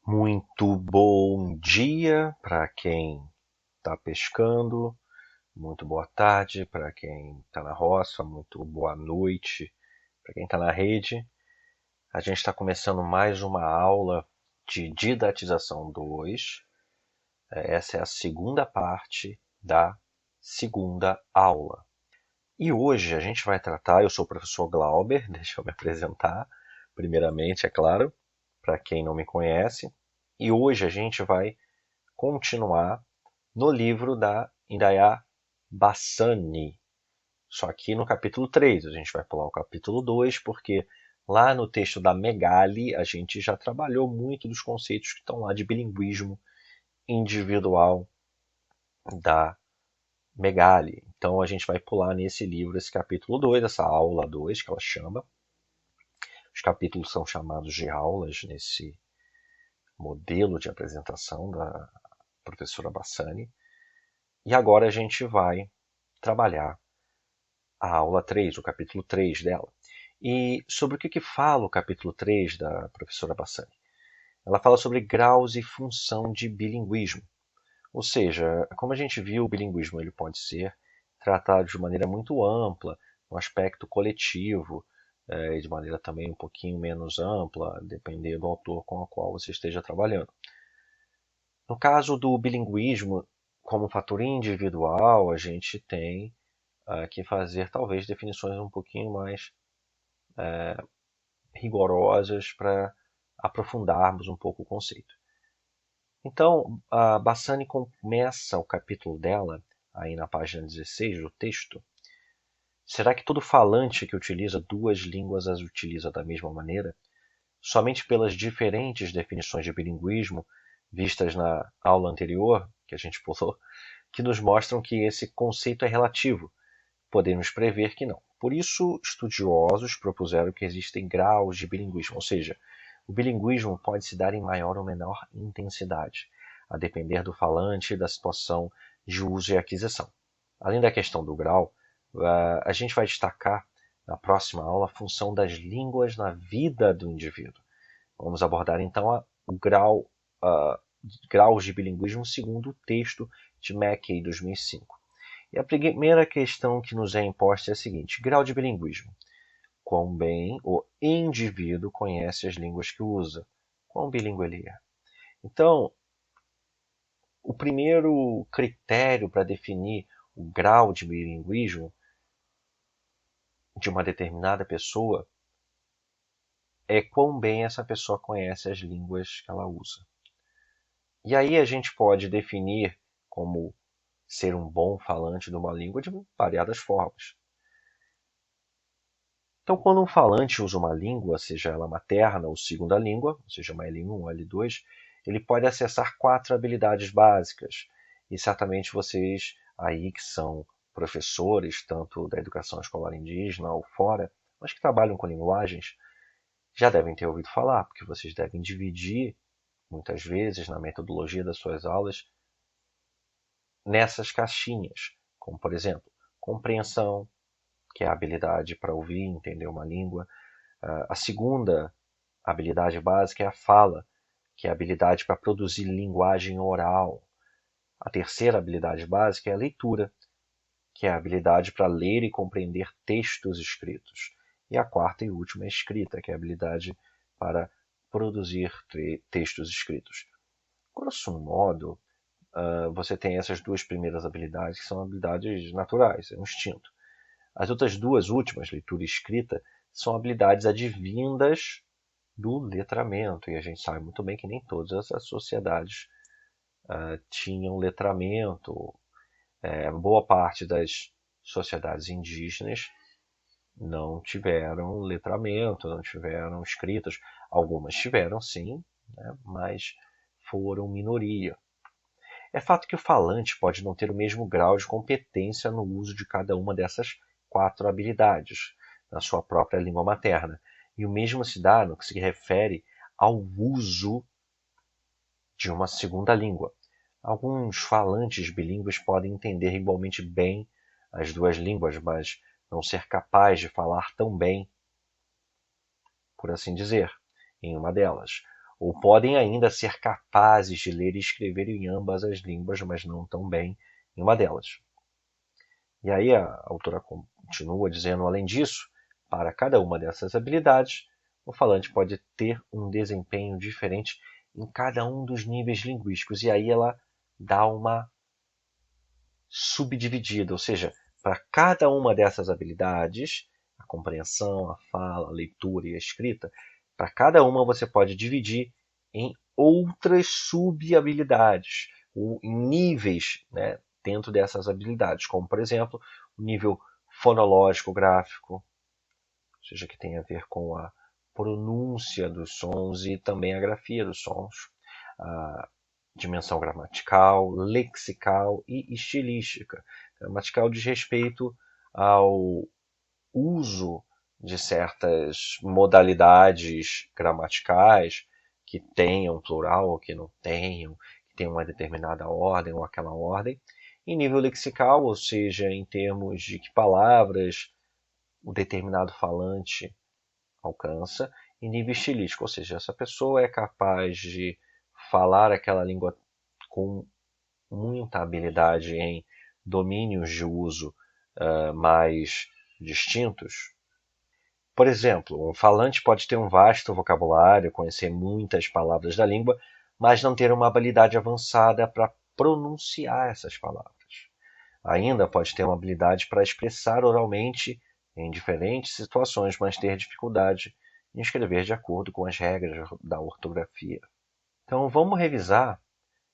Muito bom dia para quem está pescando, muito boa tarde para quem está na roça, muito boa noite para quem está na rede. A gente está começando mais uma aula de Didatização 2. Essa é a segunda parte da segunda aula. E hoje a gente vai tratar, eu sou o professor Glauber, deixa eu me apresentar, primeiramente, é claro, para quem não me conhece. E hoje a gente vai continuar no livro da Indaya Bassani. Só que no capítulo 3, a gente vai pular o capítulo 2, porque lá no texto da Megali a gente já trabalhou muito dos conceitos que estão lá de bilinguismo individual da Megali. Então a gente vai pular nesse livro esse capítulo 2, essa aula 2 que ela chama. Os capítulos são chamados de aulas nesse modelo de apresentação da professora Bassani. E agora a gente vai trabalhar a aula 3, o capítulo 3 dela. E sobre o que fala o capítulo 3 da professora Bassani? Ela fala sobre graus e função de bilinguismo. Ou seja, como a gente viu, o bilinguismo ele pode ser tratado de maneira muito ampla, no aspecto coletivo, e de maneira também um pouquinho menos ampla, dependendo do autor com o qual você esteja trabalhando. No caso do bilinguismo, como fator individual, a gente tem que fazer talvez definições um pouquinho mais rigorosas para aprofundarmos um pouco o conceito. Então, a Bassani começa o capítulo dela, aí na página 16 do texto. Será que todo falante que utiliza duas línguas as utiliza da mesma maneira? Somente pelas diferentes definições de bilinguismo vistas na aula anterior, que a gente pulou, que nos mostram que esse conceito é relativo. Podemos prever que não. Por isso, estudiosos propuseram que existem graus de bilinguismo, ou seja, o bilinguismo pode se dar em maior ou menor intensidade, a depender do falante e da situação de uso e aquisição. Além da questão do grau, a gente vai destacar na próxima aula a função das línguas na vida do indivíduo. Vamos abordar então o graus de bilinguismo segundo o texto de Mackey, 2005. E a primeira questão que nos é imposta é a seguinte: grau de bilinguismo. Quão bem o indivíduo conhece as línguas que usa? Quão bilíngue ele é? Então, o primeiro critério para definir o grau de bilinguismo de uma determinada pessoa é quão bem essa pessoa conhece as línguas que ela usa. E aí a gente pode definir como ser um bom falante de uma língua de variadas formas. Então, quando um falante usa uma língua, seja ela materna ou segunda língua, ou seja, uma L1 ou L2, ele pode acessar 4 habilidades básicas. E certamente vocês aí que são professores, tanto da educação escolar indígena ou fora, mas que trabalham com linguagens, já devem ter ouvido falar, porque vocês devem dividir, muitas vezes, na metodologia das suas aulas, nessas caixinhas, como, por exemplo, compreensão, que é a habilidade para ouvir e entender uma língua. A segunda habilidade básica é a fala, que é a habilidade para produzir linguagem oral. A terceira habilidade básica é a leitura, que é a habilidade para ler e compreender textos escritos. E a quarta e última é a escrita, que é a habilidade para produzir textos escritos. Grosso modo, você tem essas duas primeiras habilidades, que são habilidades naturais, é um instinto. As outras duas últimas, leitura e escrita, são habilidades advindas do letramento. E a gente sabe muito bem que nem todas as sociedades tinham letramento. Boa parte das sociedades indígenas não tiveram letramento, não tiveram escritas. Algumas tiveram, sim, né, mas foram minoria. É fato que o falante pode não ter o mesmo grau de competência no uso de cada uma dessas 4 habilidades na sua própria língua materna. E o mesmo se dá no que se refere ao uso de uma segunda língua. Alguns falantes bilíngues podem entender igualmente bem as duas línguas, mas não ser capaz de falar tão bem, por assim dizer, em uma delas. ou podem ainda ser capazes de ler e escrever em ambas as línguas, mas não tão bem em uma delas. E aí a autora continua dizendo, além disso, para cada uma dessas habilidades, o falante pode ter um desempenho diferente em cada um dos níveis linguísticos. E aí ela dá uma subdividida, ou seja, para cada uma dessas habilidades, a compreensão, a fala, a leitura e a escrita, para cada uma você pode dividir em outras sub-habilidades, ou em níveis, né, dentro dessas habilidades, como, por exemplo, o nível fonológico gráfico, ou seja, que tem a ver com a pronúncia dos sons e também a grafia dos sons, a dimensão gramatical, lexical e estilística. Gramatical diz respeito ao uso de certas modalidades gramaticais que tenham plural ou que não tenham, que tenham uma determinada ordem ou aquela ordem. Em nível lexical, ou seja, em termos de que palavras o determinado falante alcança, em nível estilístico, ou seja, essa pessoa é capaz de falar aquela língua com muita habilidade em domínios de uso mais distintos. Por exemplo, um falante pode ter um vasto vocabulário, conhecer muitas palavras da língua, mas não ter uma habilidade avançada para pronunciar essas palavras. Ainda pode ter uma habilidade para expressar oralmente em diferentes situações, mas ter dificuldade em escrever de acordo com as regras da ortografia. Então, vamos revisar,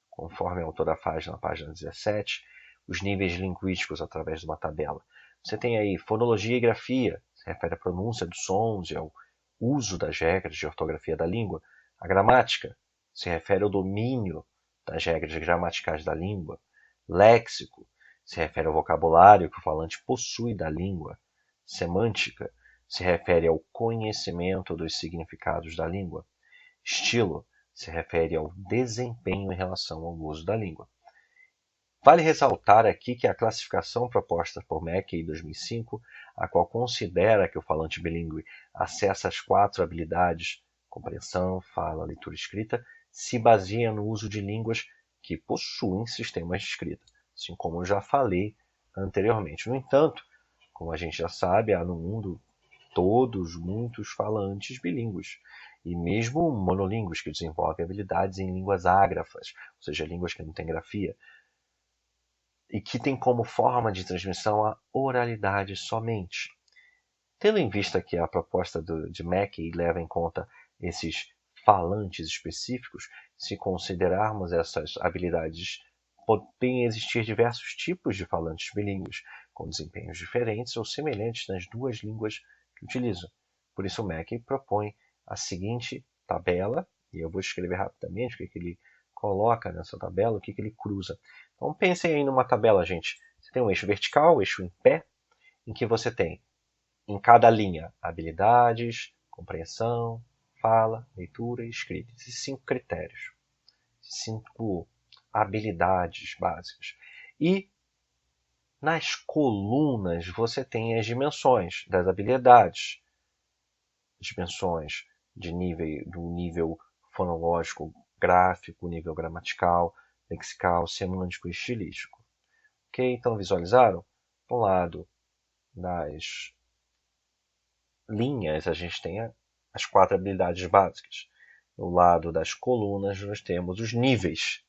conforme a autora faz na página 17, os níveis linguísticos através de uma tabela. Você tem aí fonologia e grafia, se refere à pronúncia dos sons e ao uso das regras de ortografia da língua. A gramática se refere ao domínio das regras gramaticais da língua. Léxico se refere ao vocabulário que o falante possui da língua. Semântica se refere ao conhecimento dos significados da língua. Estilo se refere ao desempenho em relação ao uso da língua. Vale ressaltar aqui que a classificação proposta por Mackey em 2005, a qual considera que o falante bilíngue acessa as 4 habilidades, compreensão, fala, leitura e escrita, se baseia no uso de línguas que possuem sistemas de escrita, assim como eu já falei anteriormente. No entanto, como a gente já sabe, há no mundo todos muitos falantes bilíngues, e mesmo monolíngues que desenvolvem habilidades em línguas ágrafas, ou seja, línguas que não têm grafia, e que tem como forma de transmissão a oralidade somente. Tendo em vista que a proposta de Mackey leva em conta esses falantes específicos, se considerarmos essas habilidades, podem existir diversos tipos de falantes bilíngues, com desempenhos diferentes ou semelhantes nas duas línguas que utilizam. Por isso, Mackey propõe a seguinte tabela, e eu vou escrever rapidamente o que ele coloca nessa tabela, o que ele cruza. Então, pensem aí numa tabela, gente. Você tem um eixo vertical, um eixo em pé, em que você tem, em cada linha, habilidades, compreensão, fala, leitura e escrita. Esses 5 critérios. 5 habilidades básicas. E nas colunas você tem as dimensões das habilidades. Dimensões do nível fonológico, gráfico, nível gramatical, lexical, semântico e estilístico. Ok? Então visualizaram? Do lado das linhas a gente tem as 4 habilidades básicas. Do lado das colunas nós temos os níveis,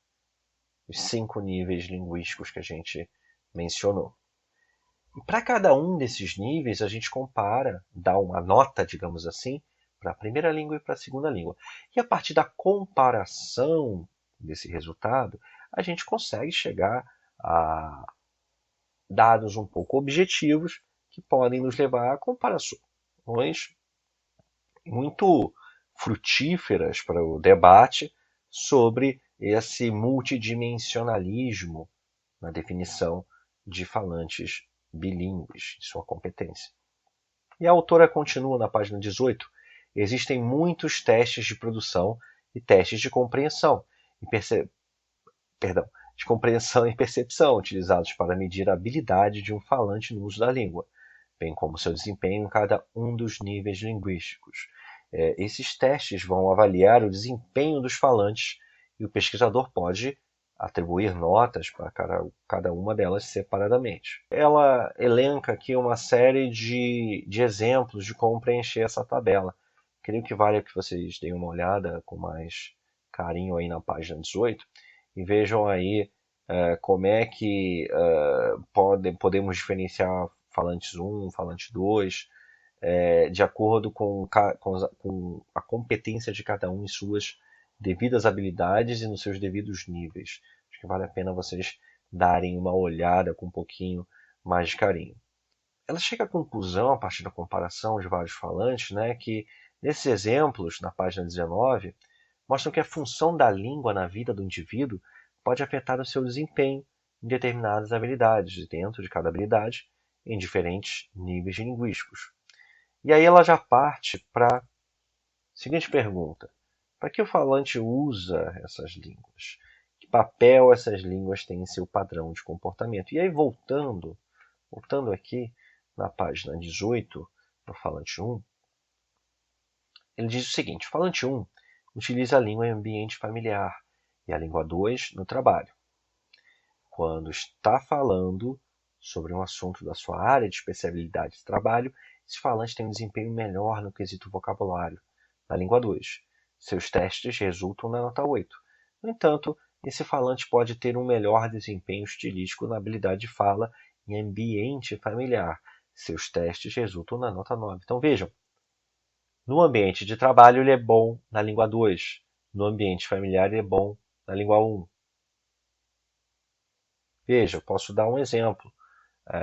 os 5 níveis linguísticos que a gente mencionou. E para cada um desses níveis a gente compara, dá uma nota, digamos assim, para a primeira língua e para a segunda língua. E a partir da comparação desse resultado, a gente consegue chegar a dados um pouco objetivos que podem nos levar a comparações muito frutíferas para o debate sobre esse multidimensionalismo na definição de falantes bilíngues, de sua competência. E a autora continua na página 18. Existem muitos testes de produção e testes de compreensão de compreensão e percepção utilizados para medir a habilidade de um falante no uso da língua, bem como seu desempenho em cada um dos níveis linguísticos. Esses testes vão avaliar o desempenho dos falantes e o pesquisador pode atribuir notas para cada uma delas separadamente. Ela elenca aqui uma série de exemplos de como preencher essa tabela. Creio que vale que vocês deem uma olhada com mais carinho aí na página 18 e vejam aí como é que podemos diferenciar falantes 1, falante 2, de acordo com a competência de cada um em suas devidas habilidades e nos seus devidos níveis. Acho que vale a pena vocês darem uma olhada com um pouquinho mais de carinho. Ela chega à conclusão, a partir da comparação de vários falantes, né, que nesses exemplos, na página 19, mostram que a função da língua na vida do indivíduo pode afetar o seu desempenho em determinadas habilidades, e dentro de cada habilidade, em diferentes níveis linguísticos. E aí ela já parte para a seguinte pergunta: para que o falante usa essas línguas? Que papel essas línguas têm em seu padrão de comportamento? E aí, voltando aqui na página 18, no falante 1, ele diz o seguinte: o falante 1 utiliza a língua em ambiente familiar e a língua 2 no trabalho. Quando está falando sobre um assunto da sua área de especialidade de trabalho, esse falante tem um desempenho melhor no quesito vocabulário, na língua 2. Seus testes resultam na nota 8. No entanto, esse falante pode ter um melhor desempenho estilístico na habilidade de fala em ambiente familiar. Seus testes resultam na nota 9. Então vejam, no ambiente de trabalho ele é bom na língua 2. No ambiente familiar ele é bom na língua 1. Veja, eu posso dar um exemplo.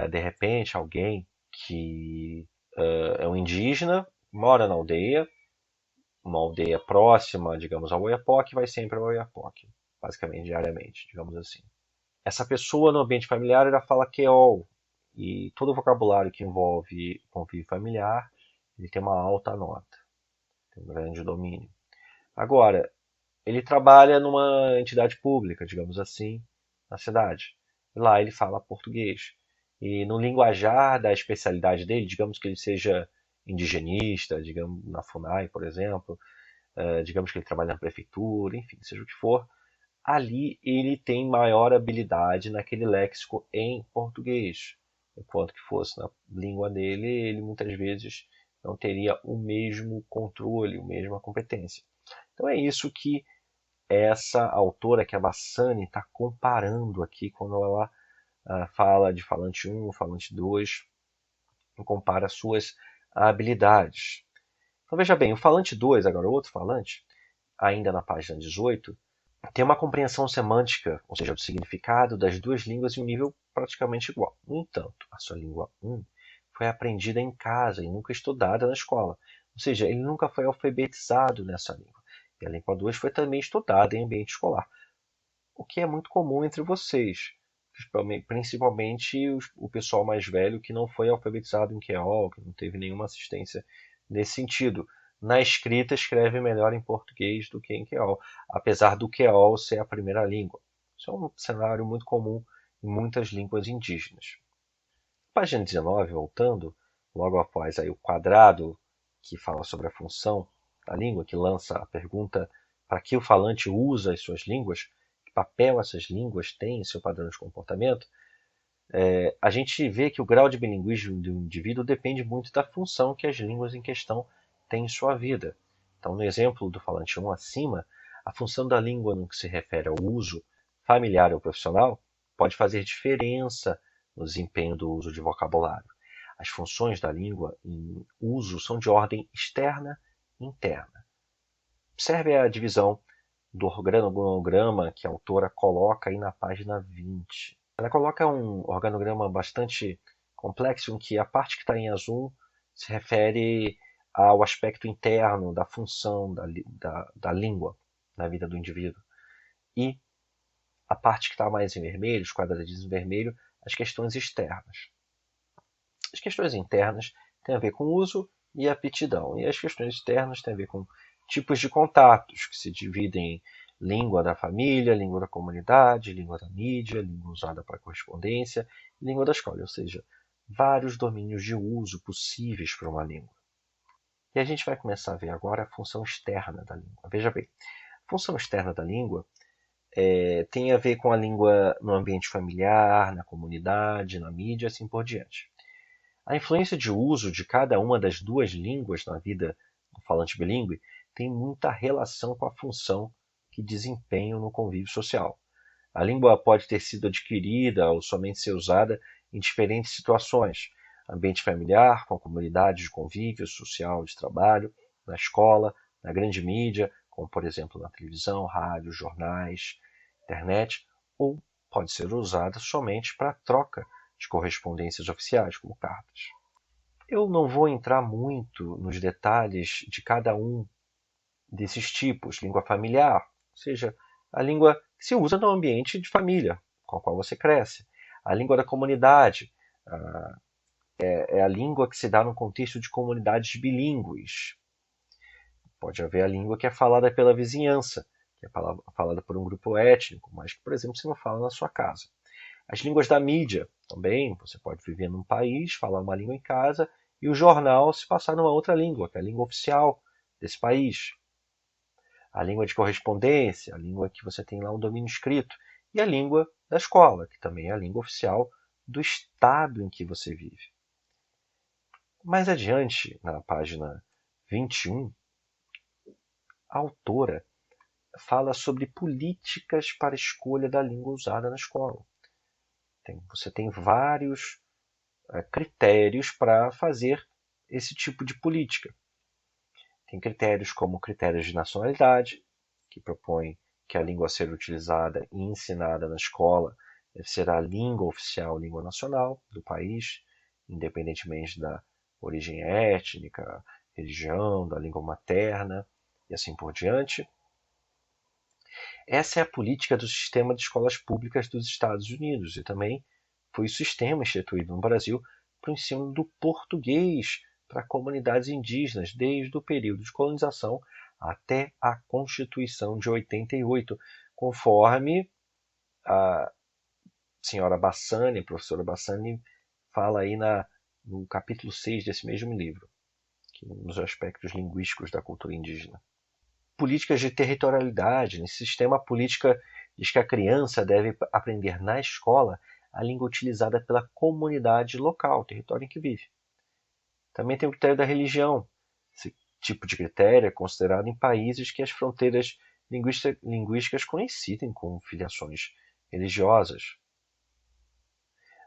De repente, alguém que é um indígena, mora na aldeia, uma aldeia próxima, digamos, ao Oiapoque, vai sempre ao Oiapoque, basicamente, diariamente, digamos assim. Essa pessoa, no ambiente familiar, ela fala Queol, e todo o vocabulário que envolve convívio familiar, ele tem uma alta nota, tem um grande domínio. Agora, ele trabalha numa entidade pública, digamos assim, na cidade. E lá ele fala português. E no linguajar da especialidade dele, digamos que ele seja indigenista, digamos na FUNAI, por exemplo, digamos que ele trabalha na prefeitura, enfim, seja o que for, ali ele tem maior habilidade naquele léxico em português. Enquanto que fosse na língua dele, ele muitas vezes não teria o mesmo controle, a mesma competência. Então é isso que essa autora, que é a Bassani, está comparando aqui quando ela fala de falante 1, falante 2, e compara suas habilidades. Então veja bem, o falante 2, agora outro falante, ainda na página 18, tem uma compreensão semântica, ou seja, do significado das duas línguas em um nível praticamente igual. No entanto, a sua língua 1 foi aprendida em casa e nunca estudada na escola. Ou seja, ele nunca foi alfabetizado nessa língua. E a língua 2 foi também estudada em ambiente escolar, o que é muito comum entre vocês, principalmente o pessoal mais velho que não foi alfabetizado em QEOL, que não teve nenhuma assistência nesse sentido. Na escrita, escreve melhor em português do que em QEOL, apesar do QEOL ser a primeira língua. Isso é um cenário muito comum em muitas línguas indígenas. Página 19, voltando, logo após aí o quadrado que fala sobre a função da língua, que lança a pergunta para que o falante usa as suas línguas, que papel essas línguas têm em seu padrão de comportamento, a gente vê que o grau de bilinguismo do indivíduo depende muito da função que as línguas em questão têm em sua vida. Então, no exemplo do falante 1 acima, a função da língua no que se refere ao uso familiar ou profissional pode fazer diferença no desempenho do uso de vocabulário. As funções da língua em uso são de ordem externa e interna. Observe a divisão do organograma que a autora coloca aí na página 20. Ela coloca um organograma bastante complexo em que a parte que está em azul se refere ao aspecto interno da função da língua na vida do indivíduo. E a parte que está mais em vermelho, os quadradinhos em vermelho, as questões externas. As questões internas têm a ver com o uso e aptidão. E as questões externas têm a ver com tipos de contatos, que se dividem em língua da família, língua da comunidade, língua da mídia, língua usada para correspondência, língua da escola, ou seja, vários domínios de uso possíveis para uma língua. E a gente vai começar a ver agora a função externa da língua. Veja bem, a função externa da língua tem a ver com a língua no ambiente familiar, na comunidade, na mídia, assim por diante. A influência de uso de cada uma das duas línguas na vida do falante bilíngue tem muita relação com a função que desempenham no convívio social. A língua pode ter sido adquirida ou somente ser usada em diferentes situações: ambiente familiar, com a comunidade de convívio social, de trabalho, na escola, na grande mídia, como por exemplo na televisão, rádio, jornais, internet, ou pode ser usada somente para troca de correspondências oficiais, como cartas. Eu não vou entrar muito nos detalhes de cada um desses tipos. Língua familiar, ou seja, a língua que se usa no ambiente de família com a qual você cresce. A língua da comunidade é a língua que se dá no contexto de comunidades bilíngues. Pode haver a língua que é falada pela vizinhança, que é falada por um grupo étnico, mas que, por exemplo, você não fala na sua casa. As línguas da mídia também, você pode viver num país, falar uma língua em casa, e o jornal se passar numa outra língua, que é a língua oficial desse país. A língua de correspondência, a língua que você tem lá um domínio escrito, e a língua da escola, que também é a língua oficial do estado em que você vive. Mais adiante, na página 21, a autora fala sobre políticas para a escolha da língua usada na escola. Você tem vários critérios para fazer esse tipo de política. Tem critérios como critérios de nacionalidade, que propõe que a língua a ser utilizada e ensinada na escola deve ser a língua oficial, língua nacional do país, independentemente da origem étnica, religião, da língua materna e assim por diante. Essa é a política do sistema de escolas públicas dos Estados Unidos e também foi o sistema instituído no Brasil para o ensino do português para comunidades indígenas desde o período de colonização até a Constituição de 88, conforme a senhora Bassani, a professora Bassani, fala aí no capítulo 6 desse mesmo livro, nos aspectos linguísticos da cultura indígena. Políticas de territorialidade. Nesse sistema, a política diz que a criança deve aprender na escola a língua utilizada pela comunidade local, o território em que vive. Também tem o critério da religião. Esse tipo de critério é considerado em países que as fronteiras linguísticas coincidem com filiações religiosas.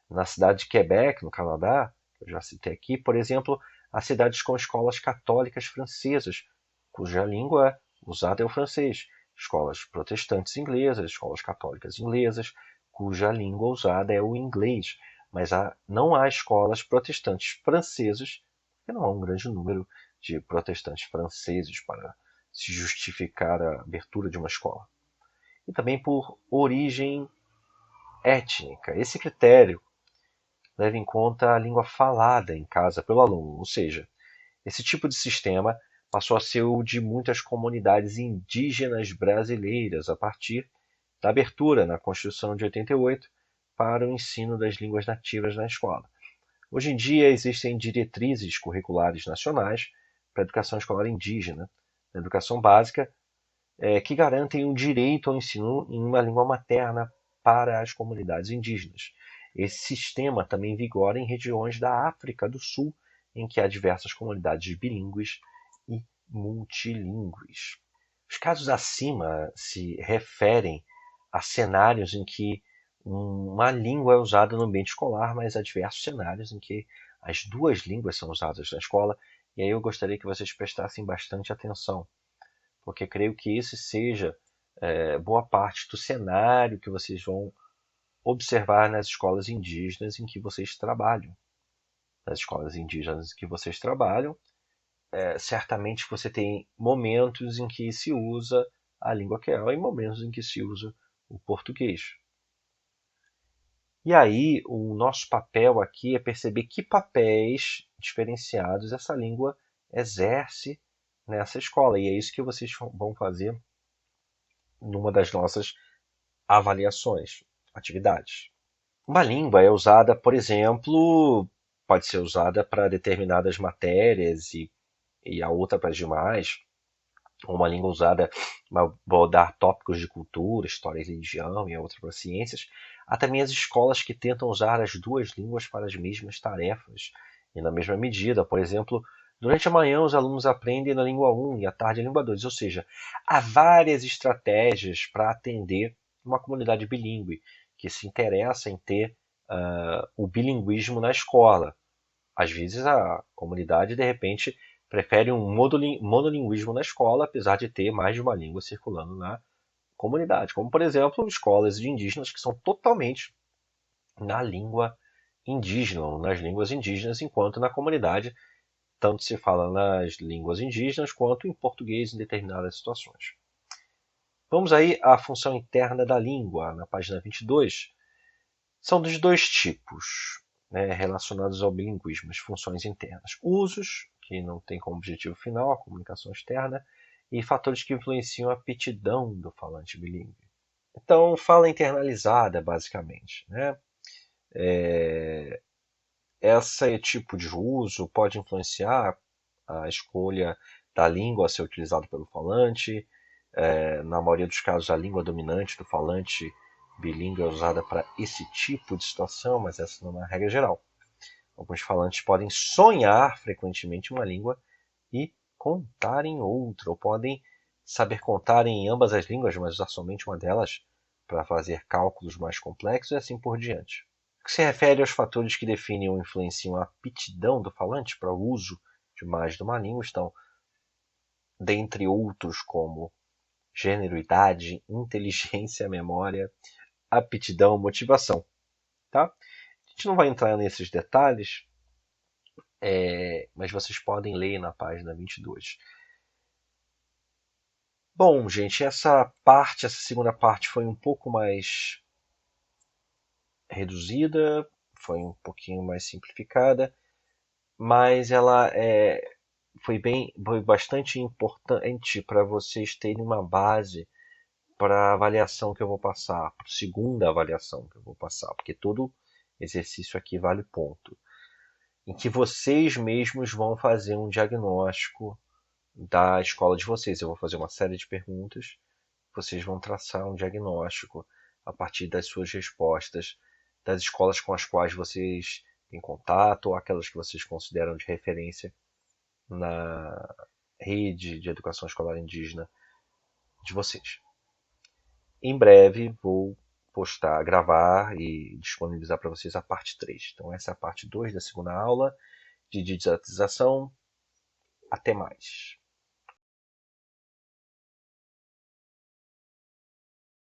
Na cidade de Quebec, no Canadá, que eu já citei aqui, por exemplo, há cidades com escolas católicas francesas, cuja língua usada é o francês. Escolas protestantes inglesas, escolas católicas inglesas, cuja língua usada é o inglês. Mas não há escolas protestantes francesas, porque não há um grande número de protestantes franceses para se justificar a abertura de uma escola. E também por origem étnica. Esse critério leva em conta a língua falada em casa pelo aluno, ou seja, esse tipo de sistema passou a ser o de muitas comunidades indígenas brasileiras a partir da abertura na Constituição de 88 para o ensino das línguas nativas na escola. Hoje em dia existem diretrizes curriculares nacionais para a educação escolar indígena, na educação básica, que garantem o direito ao ensino em uma língua materna para as comunidades indígenas. Esse sistema também vigora em regiões da África do Sul, em que há diversas comunidades bilíngues e multilingües. Os casos acima se referem a cenários em que uma língua é usada no ambiente escolar, mas há diversos cenários em que as duas línguas são usadas na escola, e aí eu gostaria que vocês prestassem bastante atenção, porque creio que esse seja boa parte do cenário que vocês vão observar nas escolas indígenas em que vocês trabalham. Nas escolas indígenas em que vocês trabalham, certamente você tem momentos em que se usa a língua creole e momentos em que se usa o português. E aí, o nosso papel aqui é perceber que papéis diferenciados essa língua exerce nessa escola. E é isso que vocês vão fazer numa das nossas avaliações, atividades. Uma língua é usada, por exemplo, pode ser usada para determinadas matérias e e a outra para as demais, uma língua usada para abordar tópicos de cultura, história e religião, e a outra para ciências. Há também as escolas que tentam usar as duas línguas para as mesmas tarefas e na mesma medida. Por exemplo, durante a manhã os alunos aprendem na língua 1 e à tarde a língua 2. Ou seja, há várias estratégias para atender uma comunidade bilíngue que se interessa em ter o bilinguismo na escola. Às vezes a comunidade, de repente, prefere um monolinguismo na escola, apesar de ter mais de uma língua circulando na comunidade. Como, por exemplo, escolas de indígenas que são totalmente na língua indígena, ou nas línguas indígenas, enquanto na comunidade tanto se fala nas línguas indígenas quanto em português em determinadas situações. Vamos aí à função interna da língua, na página 22. São dos dois tipos, né, relacionados ao bilinguismo, as funções internas. Usos, que não tem como objetivo final a comunicação externa, e fatores que influenciam a aptidão do falante bilíngue. Então, fala internalizada, basicamente. Né? Esse tipo de uso pode influenciar a escolha da língua a ser utilizada pelo falante. Na maioria dos casos, a língua dominante do falante bilíngue é usada para esse tipo de situação, mas essa não é a regra geral. Alguns falantes podem sonhar frequentemente uma língua e contar em outra, ou podem saber contar em ambas as línguas, mas usar somente uma delas para fazer cálculos mais complexos e assim por diante. O que se refere aos fatores que definem ou influenciam a aptidão do falante para o uso de mais de uma língua estão, dentre outros, como gênero, idade, inteligência, memória, aptidão, motivação. Tá? A gente não vai entrar nesses detalhes, mas vocês podem ler na página 22. Bom, gente, essa segunda parte foi um pouco mais reduzida, foi um pouquinho mais simplificada, mas ela foi bastante importante para vocês terem uma base para a avaliação que eu vou passar, para a segunda avaliação que eu vou passar, porque todo exercício aqui vale ponto, em que vocês mesmos vão fazer um diagnóstico da escola de vocês. Eu vou fazer uma série de perguntas, vocês vão traçar um diagnóstico a partir das suas respostas, das escolas com as quais vocês têm contato, ou aquelas que vocês consideram de referência na rede de educação escolar indígena de vocês. Em breve vou gravar e disponibilizar para vocês a parte 3. Então essa é a parte 2 da segunda aula de digitalização. Até mais.